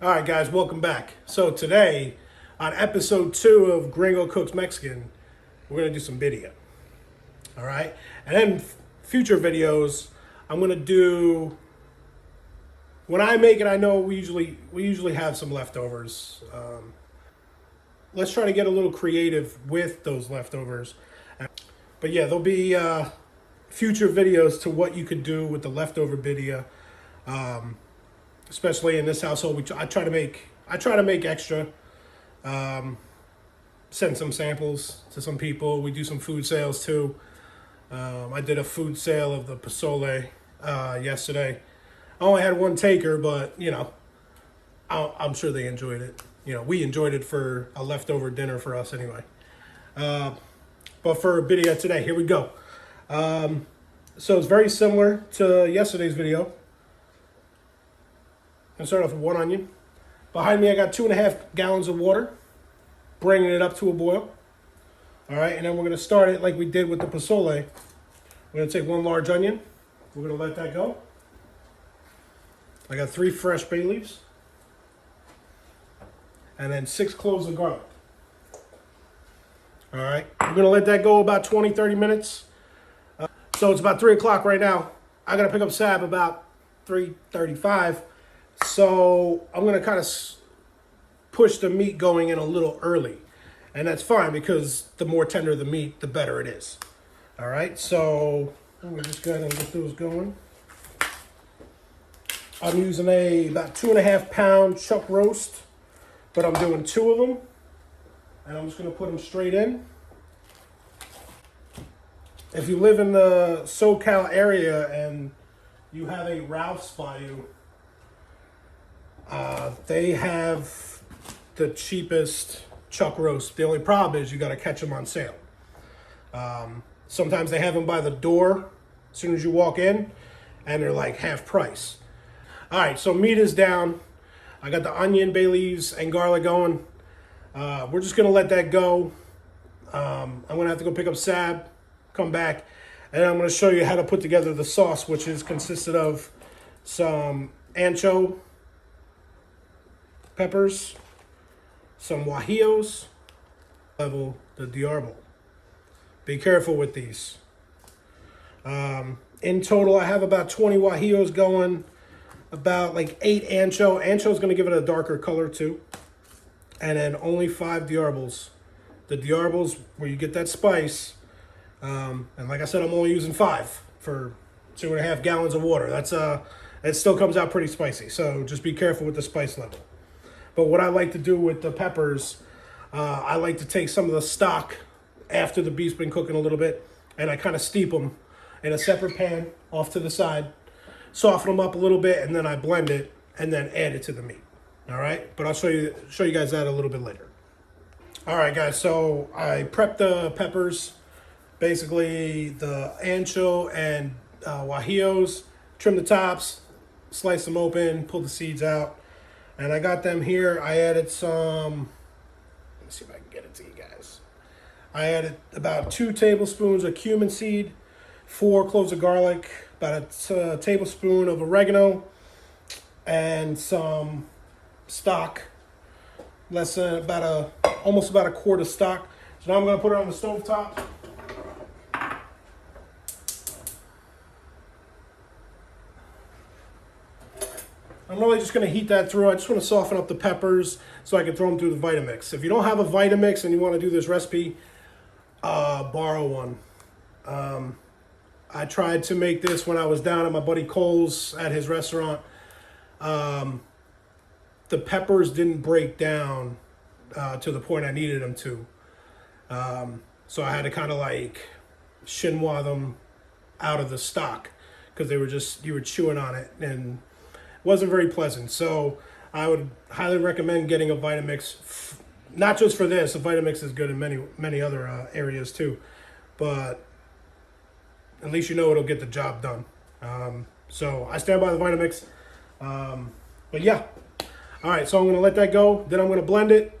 All right, guys, welcome back. So today, on episode 2 of Gringo Cooks Mexican, we're gonna do some birria. All right, and then future videos, I'm gonna do. When I make it, I know we usually have some leftovers. Let's try to get a little creative with those leftovers. But yeah, there'll be future videos to what you could do with the leftover birria. Especially in this household, I try to make extra. Send some samples to some people. We do some food sales too. I did a food sale of the pozole yesterday. I only had one taker, but I'm sure they enjoyed it. We enjoyed it for a leftover dinner for us anyway. But for a birria today, here we go. So it's very similar to yesterday's video. I'm start off with 1 onion. Behind me, I got 2.5 gallons of water, bringing it up to a boil. All right, and then we're gonna start it like we did with the pozole. We're gonna take 1 large onion. We're gonna let that go. I got 3 fresh bay leaves. And then 6 cloves of garlic. All right, we're gonna let that go about 20, 30 minutes. So it's about 3 o'clock right now. I gotta pick up Sab about 3:35. So I'm going to kind of push the meat going in a little early. And that's fine because the more tender the meat, the better it is. All right, so I'm going to just go ahead and get those going. I'm using about 2.5 pound chuck roast, but I'm doing 2 of them. And I'm just going to put them straight in. If you live in the SoCal area and you have a Ralph's by you, they have the cheapest chuck roast. The only problem is you got to catch them on sale. Sometimes they have them by the door as soon as you walk in, and they're like half price. All right, so meat is down. I got the onion, bay leaves, and garlic going. We're just going to let that go. I'm going to have to go pick up Sab, come back, and I'm going to show you how to put together the sauce, which is consisted of some ancho peppers, some guajillos, the diarbol. Be careful with these. In total, I have about 20 guajillos going, about like 8 ancho. Ancho is going to give it a darker color too. And then only 5 diarbols. The diarbols, where you get that spice. And like I said, I'm only using 5 for 2.5 gallons of water. It still comes out pretty spicy. So just be careful with the spice level. But what I like to do with the peppers, I like to take some of the stock after the beef's been cooking a little bit, and I kind of steep them in a separate pan off to the side, soften them up a little bit, and then I blend it and then add it to the meat. All right, but I'll show you guys that a little bit later. All right, guys. So I prepped the peppers, basically the ancho and guajillos. Trim the tops, slice them open, pull the seeds out. And I got them here. I added some, let me see if I can get it to you guys. I added about 2 tablespoons of cumin seed, 4 cloves of garlic, about a tablespoon of oregano, and some stock, almost about a quart of stock. So now I'm going to put it on the stove top. I'm really just going to heat that through. I just want to soften up the peppers so I can throw them through the Vitamix. If you don't have a Vitamix and you want to do this recipe, borrow one. I tried to make this when I was down at my buddy Cole's at his restaurant. The peppers didn't break down to the point I needed them to. So I had to kind of like chinois them out of the stock because you were chewing on it and wasn't very pleasant. So I would highly recommend getting a Vitamix, not just for this. A Vitamix is good in many other areas too, but at least it'll get the job done. So I stand by the Vitamix. But yeah, all right. So I'm gonna let that go. Then I'm gonna blend it,